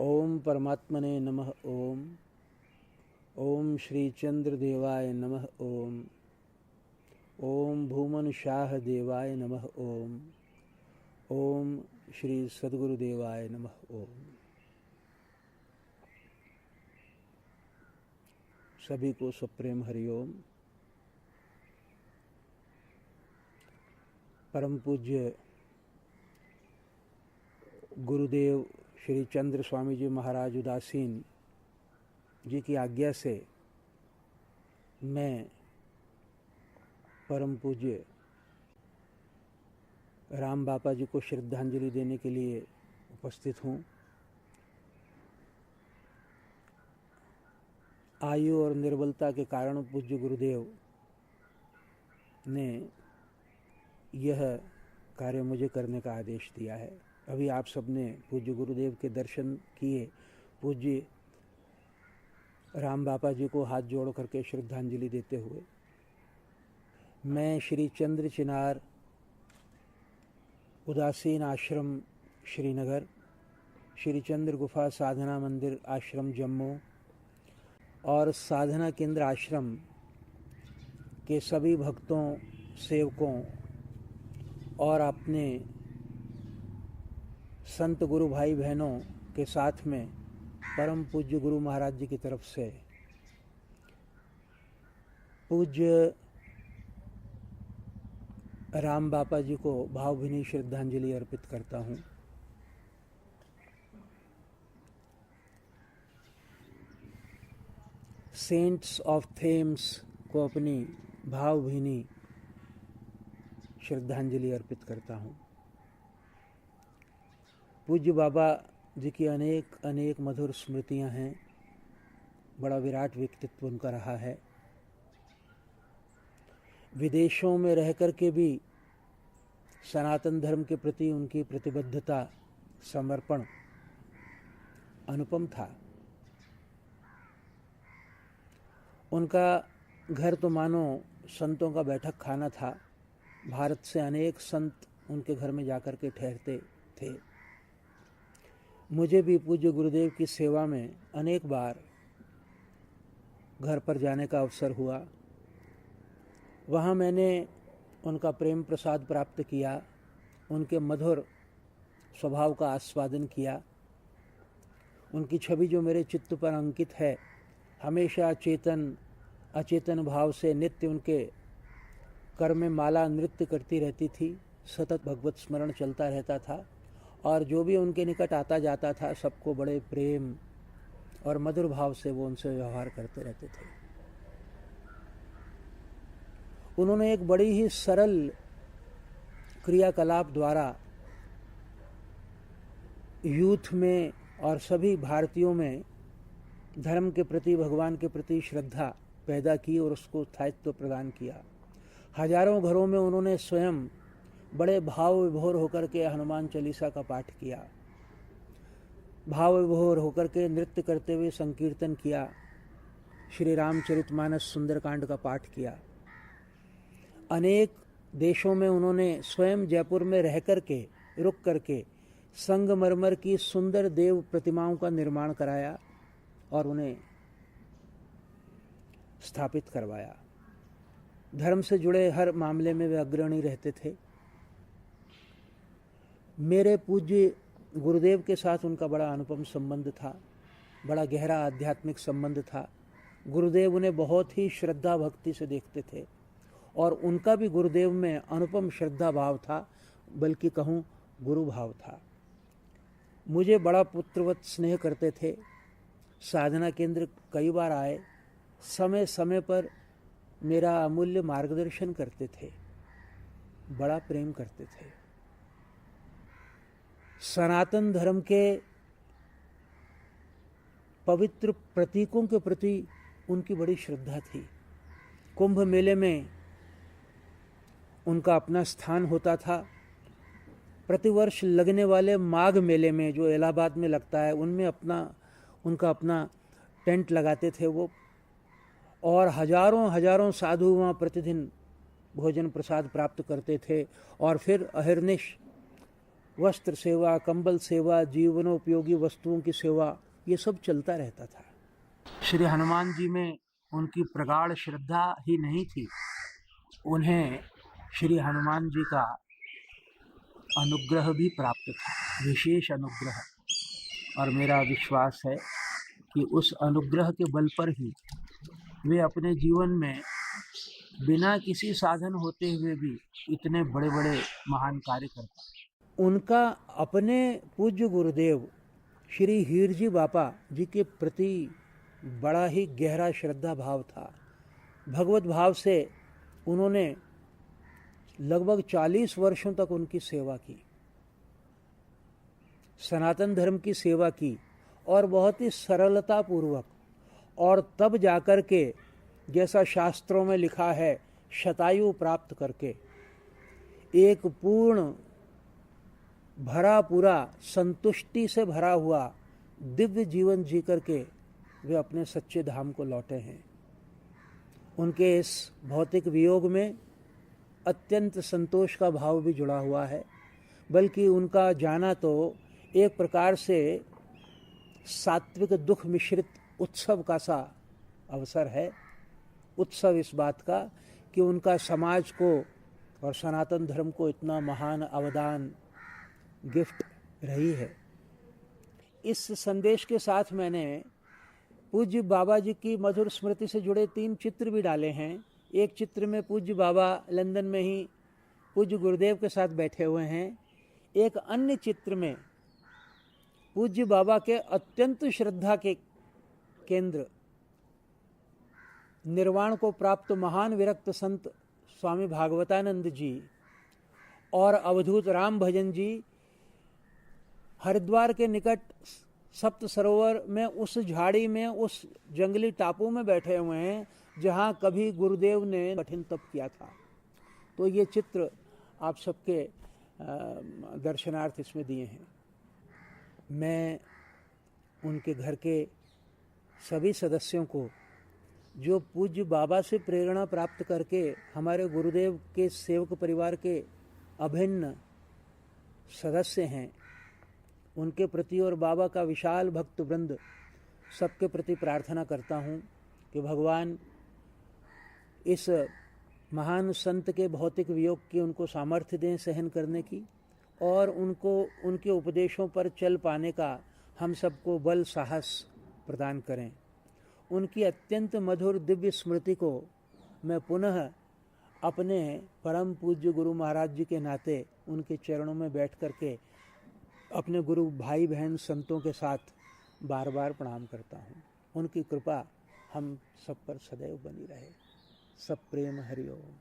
ओम परमात्मने नमः। ओम ओम श्री चंद्र देवाय नमः। ओम ओम भूमन शाह देवाय नमः। ओम ओम श्री सद्गुरु देवाय नमः। ओम। सभी को सप्रेम हरिओम। परम पूज्य गुरुदेव श्री चंद्र स्वामी जी महाराज उदासीन जी की आज्ञा से मैं परम पूज्य राम बापा जी को श्रद्धांजलि देने के लिए उपस्थित हूँ। आयु और निर्बलता के कारण पूज्य गुरुदेव ने यह कार्य मुझे करने का आदेश दिया है। अभी आप सबने पूज्य गुरुदेव के दर्शन किए। पूज्य राम बापा जी को हाथ जोड़ करके श्रद्धांजलि देते हुए मैं श्री चंद्र चिनार उदासीन आश्रम श्रीनगर, श्री चंद्र गुफा साधना मंदिर आश्रम जम्मू और साधना केंद्र आश्रम के सभी भक्तों, सेवकों और अपने संत गुरु भाई बहनों के साथ में परम पूज्य गुरु महाराज जी की तरफ से पूज्य राम बापा जी को भावभीनी श्रद्धांजलि अर्पित करता हूँ। सेंट्स ऑफ थेम्स को अपनी भावभीनी श्रद्धांजलि अर्पित करता हूँ। पूज्य बाबा जी की अनेक अनेक मधुर स्मृतियाँ हैं। बड़ा विराट व्यक्तित्व उनका रहा है। विदेशों में रह कर के भी सनातन धर्म के प्रति उनकी प्रतिबद्धता, समर्पण अनुपम था। उनका घर तो मानो संतों का बैठक खाना था। भारत से अनेक संत उनके घर में जाकर के ठहरते थे। मुझे भी पूज्य गुरुदेव की सेवा में अनेक बार घर पर जाने का अवसर हुआ। वहाँ मैंने उनका प्रेम प्रसाद प्राप्त किया, उनके मधुर स्वभाव का आस्वादन किया। उनकी छवि जो मेरे चित्त पर अंकित है, हमेशा चेतन अचेतन भाव से नित्य उनके कर में माला नृत्य करती रहती थी। सतत भगवत स्मरण चलता रहता था और जो भी उनके निकट आता जाता था सबको बड़े प्रेम और मधुर भाव से वो उनसे व्यवहार करते रहते थे। उन्होंने एक बड़ी ही सरल क्रियाकलाप द्वारा यूथ में और सभी भारतीयों में धर्म के प्रति, भगवान के प्रति श्रद्धा पैदा की और उसको स्थायित्व प्रदान किया। हजारों घरों में उन्होंने स्वयं बड़े भाव विभोर होकर के हनुमान चालीसा का पाठ किया, भाव विभोर होकर के नृत्य करते हुए संकीर्तन किया, श्री रामचरितमानस सुंदरकांड का पाठ किया। अनेक देशों में उन्होंने स्वयं जयपुर में रह करके, रुक करके संगमरमर की सुंदर देव प्रतिमाओं का निर्माण कराया और उन्हें स्थापित करवाया। धर्म से जुड़े हर मामले में वे अग्रणी रहते थे। मेरे पूज्य गुरुदेव के साथ उनका बड़ा अनुपम संबंध था, बड़ा गहरा आध्यात्मिक संबंध था। गुरुदेव उन्हें बहुत ही श्रद्धा भक्ति से देखते थे और उनका भी गुरुदेव में अनुपम श्रद्धा भाव था, बल्कि कहूँ गुरु भाव था। मुझे बड़ा पुत्रवत स्नेह करते थे। साधना केंद्र कई बार आए, समय समय पर मेरा अमूल्य मार्गदर्शन करते थे, बड़ा प्रेम करते थे। सनातन धर्म के पवित्र प्रतीकों के प्रति उनकी बड़ी श्रद्धा थी। कुंभ मेले में उनका अपना स्थान होता था। प्रतिवर्ष लगने वाले माघ मेले में जो इलाहाबाद में लगता है, उनमें उनका अपना टेंट लगाते थे वो, और हजारों हजारों साधु वहाँ प्रतिदिन भोजन प्रसाद प्राप्त करते थे और फिर अहर्निश वस्त्र सेवा, कंबल सेवा, जीवनोपयोगी वस्तुओं की सेवा, ये सब चलता रहता था। श्री हनुमान जी में उनकी प्रगाढ़ श्रद्धा ही नहीं थी, उन्हें श्री हनुमान जी का अनुग्रह भी प्राप्त था, विशेष अनुग्रह। और मेरा विश्वास है कि उस अनुग्रह के बल पर ही वे अपने जीवन में बिना किसी साधन होते हुए भी इतने बड़े बड़े महान कार्य करते। उनका अपने पूज्य गुरुदेव श्री हीरजी बापा जी के प्रति बड़ा ही गहरा श्रद्धा भाव था। भगवत भाव से उन्होंने लगभग 40 वर्षों तक उनकी सेवा की, सनातन धर्म की सेवा की, और बहुत ही सरलता पूर्वक। और तब जाकर के, जैसा शास्त्रों में लिखा है, शतायु प्राप्त करके एक पूर्ण भरा पूरा संतुष्टि से भरा हुआ दिव्य जीवन जी करके वे अपने सच्चे धाम को लौटे हैं। उनके इस भौतिक वियोग में अत्यंत संतोष का भाव भी जुड़ा हुआ है, बल्कि उनका जाना तो एक प्रकार से सात्विक दुख मिश्रित उत्सव का सा अवसर है। उत्सव इस बात का कि उनका समाज को और सनातन धर्म को इतना महान अवदान गिफ्ट रही है। इस संदेश के साथ मैंने पूज्य बाबा जी की मधुर स्मृति से जुड़े 3 चित्र भी डाले हैं। एक चित्र में पूज्य बाबा लंदन में ही पूज्य गुरुदेव के साथ बैठे हुए हैं। एक अन्य चित्र में पूज्य बाबा के अत्यंत श्रद्धा के केंद्र, निर्वाण को प्राप्त महान विरक्त संत स्वामी भागवतानंद जी और अवधूत राम भजन जी हरिद्वार के निकट सप्त सरोवर में उस झाड़ी में, उस जंगली टापू में बैठे हुए हैं जहाँ कभी गुरुदेव ने कठिन तप किया था। तो ये चित्र आप सबके दर्शनार्थ इसमें दिए हैं। मैं उनके घर के सभी सदस्यों को, जो पूज्य बाबा से प्रेरणा प्राप्त करके हमारे गुरुदेव के सेवक परिवार के अभिन्न सदस्य हैं, उनके प्रति और बाबा का विशाल भक्त वृंद सबके प्रति प्रार्थना करता हूँ कि भगवान इस महान संत के भौतिक वियोग की उनको सामर्थ्य दें सहन करने की, और उनको उनके उपदेशों पर चल पाने का हम सबको बल साहस प्रदान करें। उनकी अत्यंत मधुर दिव्य स्मृति को मैं पुनः अपने परम पूज्य गुरु महाराज जी के नाते उनके चरणों में बैठ करके अपने गुरु भाई बहन संतों के साथ बार बार प्रणाम करता हूँ। उनकी कृपा हम सब पर सदैव बनी रहे। सब प्रेम हरि ओम।